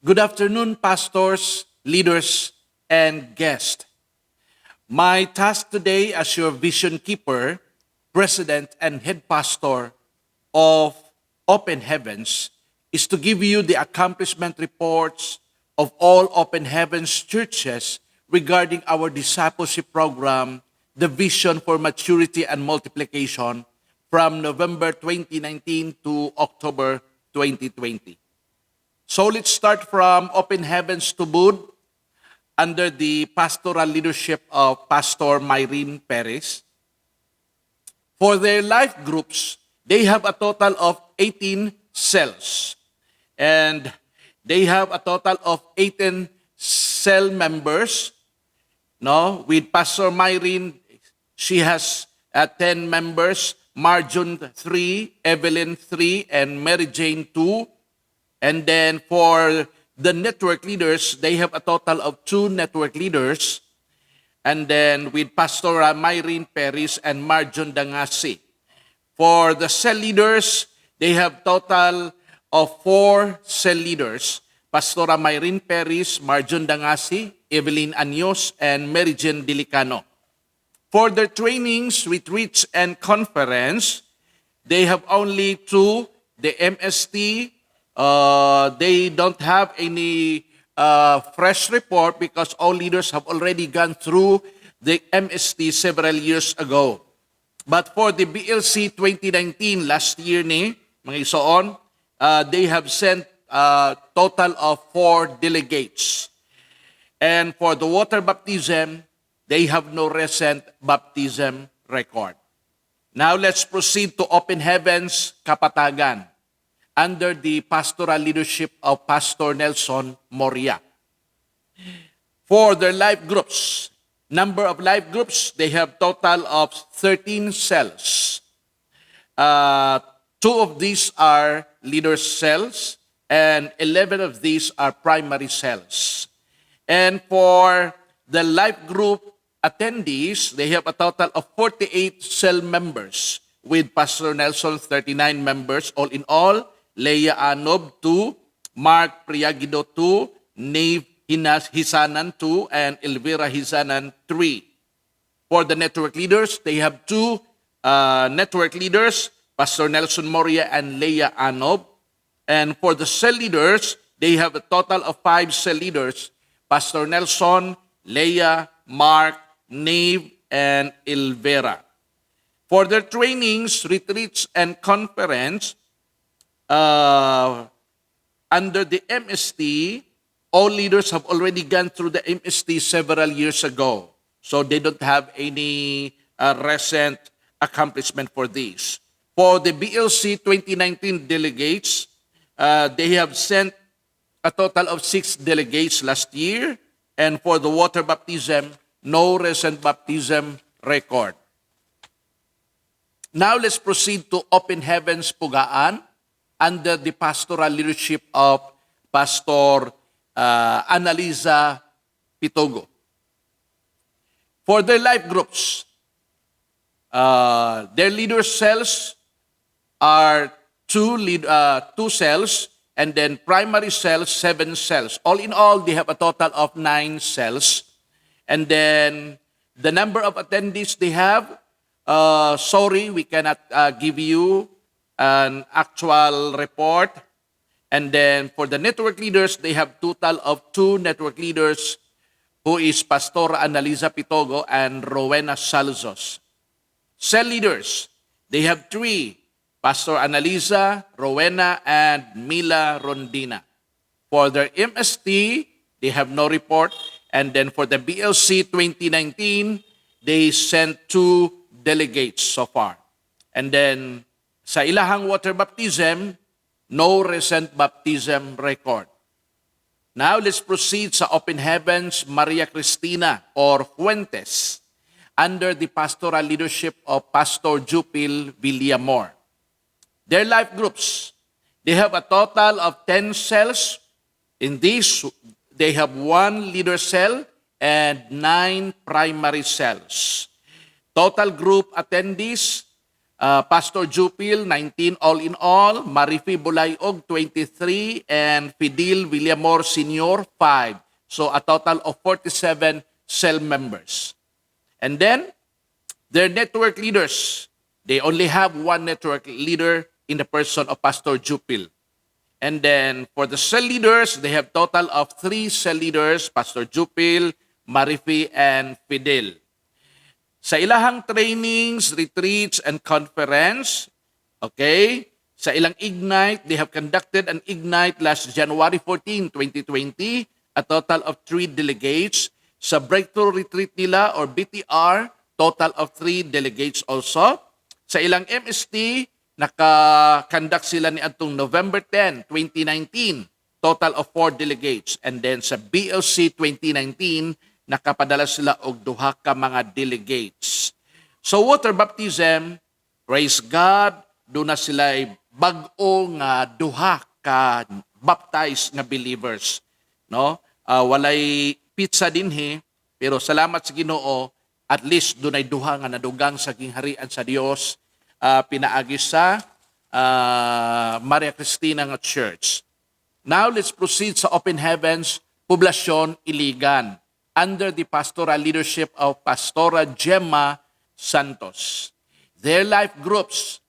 Good afternoon, pastors, leaders, and guests. My task today as your vision keeper, president, and head pastor of Open Heavens is to give you the accomplishment reports of all Open Heavens churches regarding our discipleship program, the Vision for Maturity and Multiplication, from November 2019 to October 2020. So let's start from Open Heavens to Bud under the pastoral leadership of Pastor Myrene Perez. For their life groups, they have a total of 18 cells. And they have a total of 18 cell members. No, with Pastor Myrene, she has 10 members, Marjun 3, Evelyn 3, and Mary Jane 2. And then for the network leaders, they have a total of 2 network leaders. And then with Pastor Myrene Perez and Marjon Dangasi. For the cell leaders, they have total of 4 cell leaders. Pastor Myrene Perez, Marjon Dangasi, Evelyn Anyos, and Mary Jane Dilicano. For their trainings, retreats, and conference, they have only 2, the MST. They don't have any fresh report because all leaders have already gone through the MST several years ago. But for the BLC 2019, last year ni, mga isoon, they have sent a total of 4 delegates. And for the water baptism, they have no recent baptism record. Now let's proceed to Open Heavens, Kapatagan, under the pastoral leadership of Pastor Nelson Moria. For their life groups, number of life groups, they have total of 13 cells. 2 of these are leader cells, and 11 of these are primary cells. And for the life group attendees, they have a total of 48 cell members, with Pastor Nelson 39 members, all in all. Leia Anob 2, Mark Priagido 2, Nave Hisanan 2, and Elvira Hisanan 3. For the network leaders, they have 2 network leaders, Pastor Nelson Moria and Leia Anob. And for the cell leaders, they have a total of 5 cell leaders, Pastor Nelson, Leia, Mark, Nave, and Elvira. For their trainings, retreats, and conference, under the MST, all leaders have already gone through the MST several years ago. So they don't have any recent accomplishment for this. For the BLC 2019 delegates, they have sent a total of 6 delegates last year. And for the water baptism, no recent baptism record. Now let's proceed to Open Heavens Pugaan, under the pastoral leadership of Pastor Annalisa Pitogo. For their life groups, their leader cells are 2 cells, and then primary cells, 7 cells. All in all, they have a total of 9 cells. And then the number of attendees they have, sorry, we cannot give you an actual report. And then for the network leaders, they have total of 2 network leaders, who is Pastor Annalisa Pitogo and Rowena Salzos. Cell leaders, they have 3, Pastor Annalisa, Rowena, and Mila Rondina. For their MST, they have no report. And then for the BLC 2019, they sent 2 delegates so far. And then sa ilahang water baptism, no recent baptism record. Now let's proceed sa Open Heavens Maria Cristina or Fuentes under the pastoral leadership of Pastor Jupil Villamor. Their life groups, they have a total of 10 cells. In this, they have 1 leader cell and 9 primary cells. Total group attendees, Pastor Jupil, 19 all in all. Marifi Bulayog, 23. And Fidel Villamor Sr., 5. So a total of 47 cell members. And then, their network leaders, they only have one network leader in the person of Pastor Jupil. And then for the cell leaders, they have total of 3 cell leaders, Pastor Jupil, Marifi, and Fidel. Sa ilahang trainings, retreats, and conference, okay, sa ilang Ignite, they have conducted an Ignite last January 14, 2020, a total of 3 delegates. Sa Breakthrough Retreat nila or BTR, total of 3 delegates also. Sa ilang MST, naka-conduct sila ni atong November 10, 2019, total of 4 delegates. And then sa BLC 2019, nakapadala sila og 2 ka mga delegates. So water baptism, praise God, doon na sila bag-o nga 2 ka baptized nga believers. No? Walay pizza dinhi, pero salamat sa Ginoo, at least doon ay 2 nga nadugang sa gingharian sa Dios, pinaagi sa Maria Cristina nga Church. Now let's proceed sa Open Heavens, Poblasyon Iligan, under the pastoral leadership of Pastora Gemma Santos. Their life groups,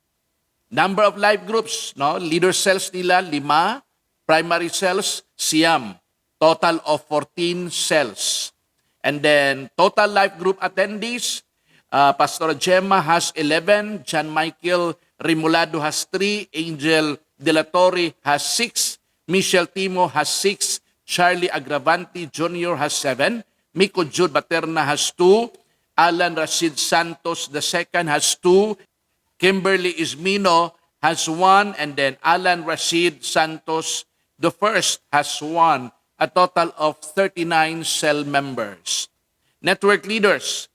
number of life groups, no? Leader cells nila 5, primary cells siyam, total of 14 cells. And then total life group attendees, Pastora Gemma has 11, John Michael Rimulado has 3, Angel De La Torre has 6, Michelle Timo has 6, Charlie Agravanti Jr. has 7, Miko Jude Baterna has 2, Alan Rashid Santos II has 2, Kimberly Ismino has 1, and then Alan Rashid Santos I has 1, a total of 39 cell members. Network leaders,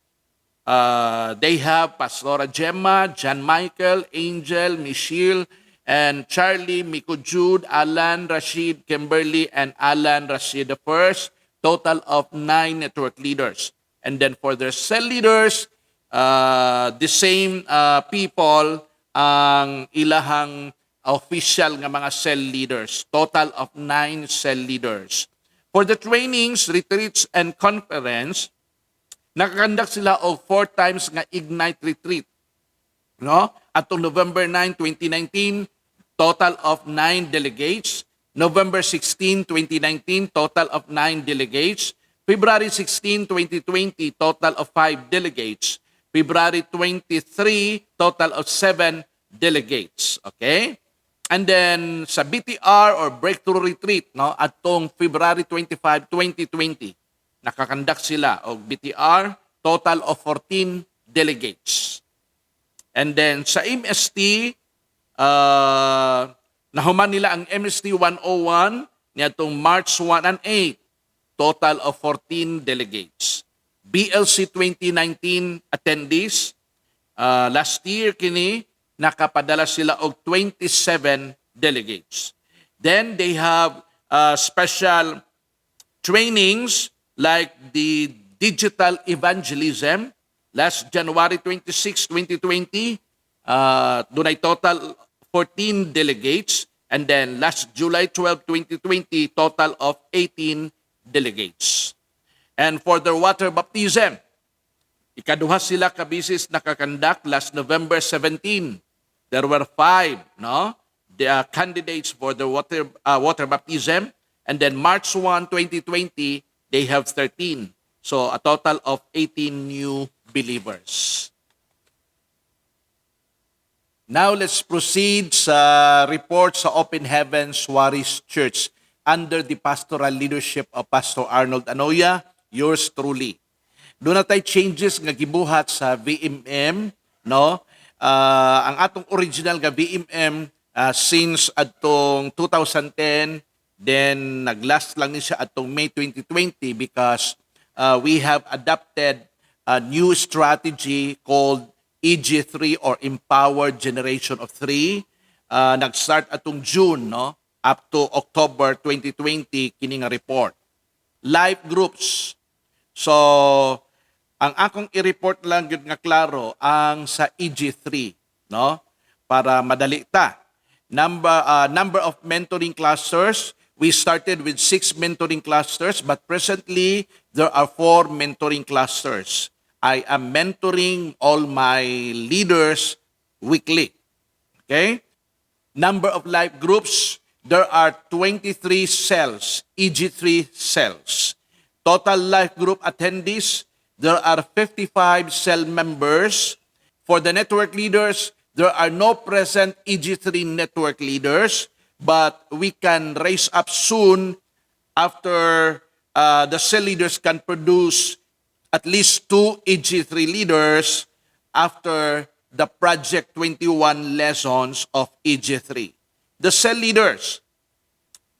they have Pastora Gemma, John Michael, Angel, Michelle, and Charlie, Miko Jude, Alan Rashid, Kimberly, and Alan Rashid I, total of 9 network leaders. And then for their cell leaders, the same people ang ilahang official nga mga cell leaders, total of 9 cell leaders. For the trainings, retreats, and conference, nakakandak sila og 4 times nga Ignite retreat. No? Atong November 9, 2019, total of 9 delegates. November 16, 2019, total of 9 delegates. February 16, 2020, total of 5 delegates. February 23, total of 7 delegates. Okay? And then sa BTR or Breakthrough Retreat, no, atong February 25, 2020, nakakandak sila og BTR, total of 14 delegates. And then sa MST, nahuman nila ang MST 101 niadtong March 1 and 8, total of 14 delegates. BLC 2019 attendees, last year kini nakapadala sila og 27 delegates. Then they have special trainings like the digital evangelism last January 26, 2020, doon ay total 14 delegates, and then last July 12, 2020, total of 18 delegates. And for their water baptism, ikaduha sila kabisis nakakandak last November 17. There were 5, no? The candidates for the water baptism, and then March 1, 2020, they have 13. So a total of 18 new believers. Now let's proceed sa report sa Open Heavens Waris Church under the pastoral leadership of Pastor Arnold Anoya, yours truly. Doon na tayo changes nga gibuhat sa VMM, no? Ang atong original nga VMM since atong 2010, then naglast lang ni siya atong May 2020 because we have adopted a new strategy called EG3 or Empowered Generation of 3. Nag-start atong June, no? Up to October 2020, kini nga report. Life groups. So, ang akong i-report lang yun nga klaro ang sa EG3. no? Para madali ta. Number of mentoring clusters, we started with 6 mentoring clusters, but presently there are 4 mentoring clusters. I am mentoring all my leaders weekly. Okay? Number of life groups, there are 23 cells, EG3 cells. Total life group attendees, there are 55 cell members. For the network leaders, there are no present EG3 network leaders, but we can raise up soon after the cell leaders can produce at least 2 EG3 leaders after the Project 21 lessons of EG3. The cell leaders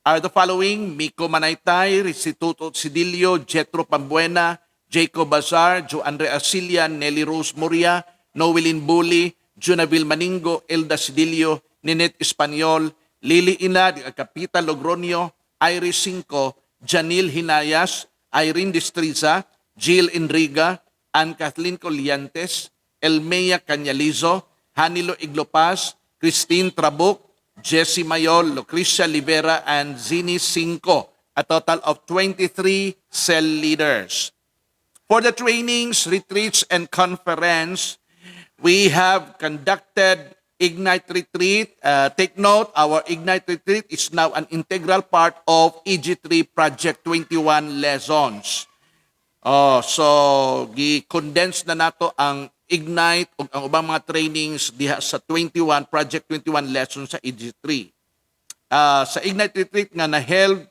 are the following: Miko Manaytay, Restituto Sidilio, Jetro Pambuena, Jacob Bazar, Jo Andre Arcilian, Nelly Rose Moria, Noelin Bully, Junavil Maningo, Elda Sidilio, Ninette Espanyol, Lily Inad, Capita Logronio, Iris Cinco, Janil Hinayas, Irene Destriza, Jill Enriga, Ann Kathleen Colliantes, Elmea Cañalizo, Hanilo Iglopaz, Christine Trabuc, Jessie Mayol, Lucrecia Livera, and Zini Cinco, a total of 23 cell leaders. For the trainings, retreats, and conference, we have conducted Ignite Retreat. Take note, our Ignite Retreat is now an integral part of EG3 Project 21 lessons. So, gi-condense na nato ang Ignite o ang ubang mga trainings diha sa Project 21 lessons sa EG3. Sa Ignite Retreat nga na-held,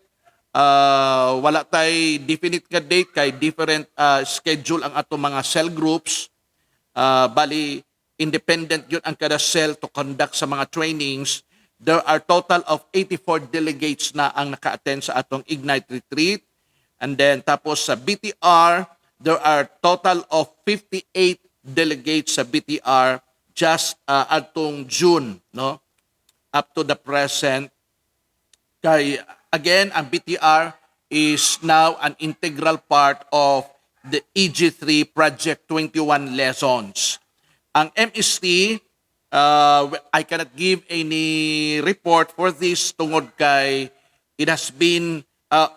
wala tay definite nga date kay different schedule ang ato mga cell groups. Bali, independent yun ang kada cell to conduct sa mga trainings. There are total of 84 delegates na ang naka-attend sa atong Ignite Retreat. And then tapos sa BTR, there are total of 58 delegates sa BTR just atong June, no? Up to the present. Kay again, ang BTR is now an integral part of the EG3 Project 21 lessons. Ang MST, I cannot give any report for this tungod kay it has been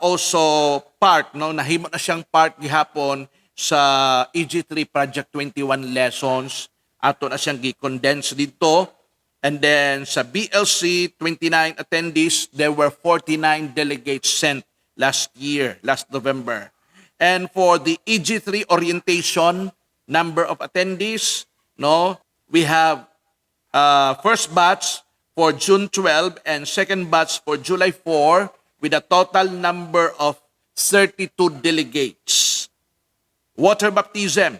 also part, no? Nahimo na siyang part gihapon sa EG3 Project 21 lessons. Ato na siyang gi-condense dito. And then sa BLC 29 attendees, there were 49 delegates sent last November. And for the EG3 orientation, number of attendees, no, we have first batch for June 12 and second batch for July 4 with a total number of 32 delegates. Water baptism.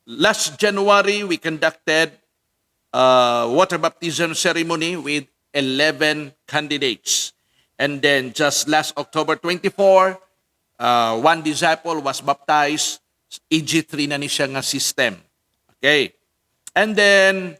Last January, we conducted water baptism ceremony with 11 candidates. And then just last October 24, one disciple was baptized. EG3 na ni siya nga system. Okay. And then,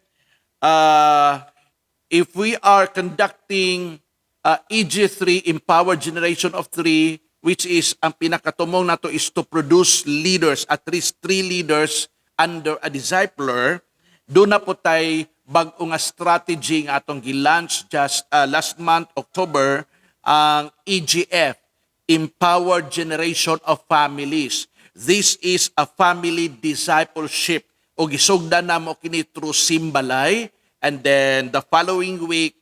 if we are conducting EG3 Empowered Generation of 3, which is ang pinakatumong nato is to produce leaders, at least 3 leaders under a discipler, doon na po tayo bag-o nga strategy nga atong gi-launch just last month, October, ang EGF, Empowered Generation of Families. This is a family discipleship. O gisugdan na mo kini through Simbalay, and then the following week,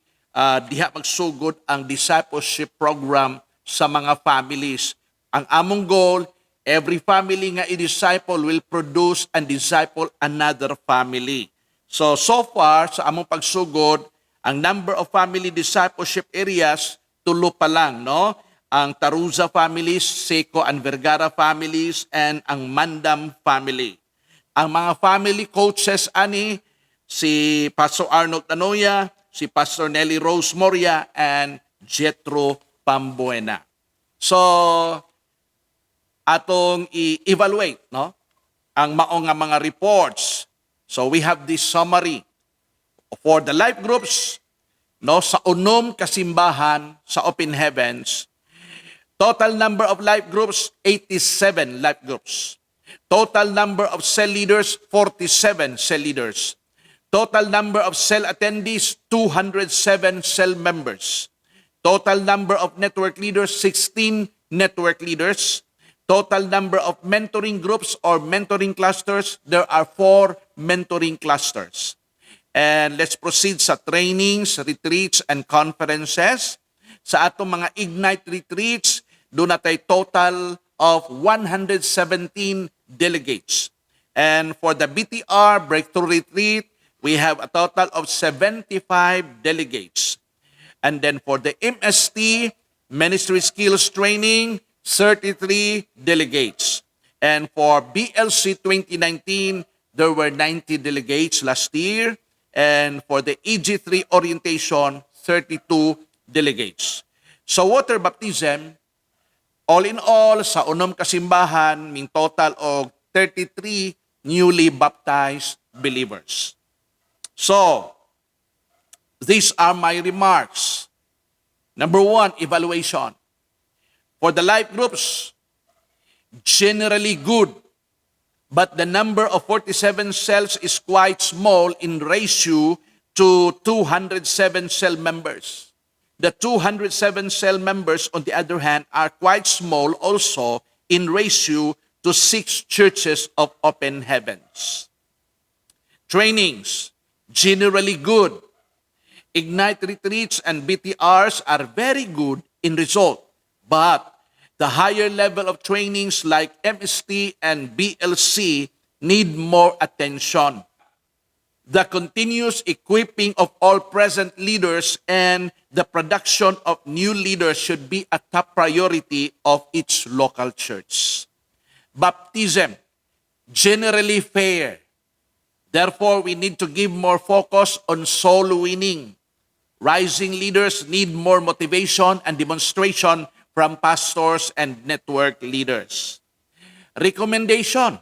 diha magsugod ang discipleship program sa mga families. Ang among goal, every family nga i-disciple will produce and disciple another family. So far, sa among pagsugod, ang number of family discipleship areas, tulo pa lang, no? Ang Taruza families, Seco and Vergara families, and ang Mandam family. Ang mga family coaches ani, si Pastor Arnold Tanoya, si Pastor Nelly Rose Moria, and Jetro Pambuena. So, atong i-evaluate, no? Ang maong nga mga reports. So, we have this summary for the life groups, no, sa unom kasimbahan sa Open Heavens. Total number of life groups, 87 life groups. Total number of cell leaders, 47 cell leaders. Total number of cell attendees, 207 cell members. Total number of network leaders, 16 network leaders. Total number of mentoring groups or mentoring clusters, there are 4 mentoring clusters. And let's proceed sa trainings, retreats, and conferences. Sa atong mga Ignite retreats, doon natin total of 117 delegates. And for the BTR Breakthrough Retreat, we have a total of 75 delegates. And then for the MST, Ministry Skills Training, 33 delegates. And for BLC 2019, there were 90 delegates last year. And for the EG3 orientation, 32 delegates. So water baptism, all in all, sa unom kasimbahan, may total of 33 newly baptized believers. So, these are my remarks. Number 1, evaluation. For the life groups, generally good, but the number of 47 cells is quite small in ratio to 207 cell members. The 207 cell members, on the other hand, are quite small also in ratio to 6 churches of open heavens. Trainings, generally good. Ignite retreats and BTRs are very good in result, but the higher level of trainings like MST and BLC need more attention. The continuous equipping of all present leaders and the production of new leaders should be a top priority of each local church. Baptism, generally fair. Therefore, we need to give more focus on soul winning. Rising leaders need more motivation and demonstration from pastors and network leaders. Recommendation.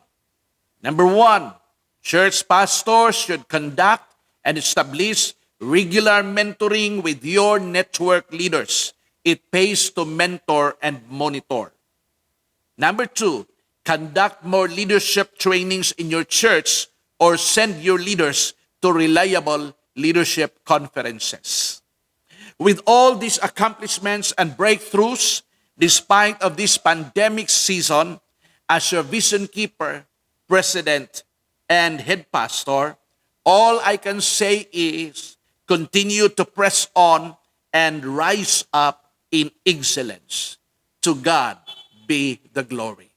Number 1, church pastors should conduct and establish regular mentoring with your network leaders. It pays to mentor and monitor. Number 2, conduct more leadership trainings in your church or send your leaders to reliable leadership conferences. With all these accomplishments and breakthroughs, despite of this pandemic season, as your vision keeper, president, and head pastor, all I can say is continue to press on and rise up in excellence. To God be the glory.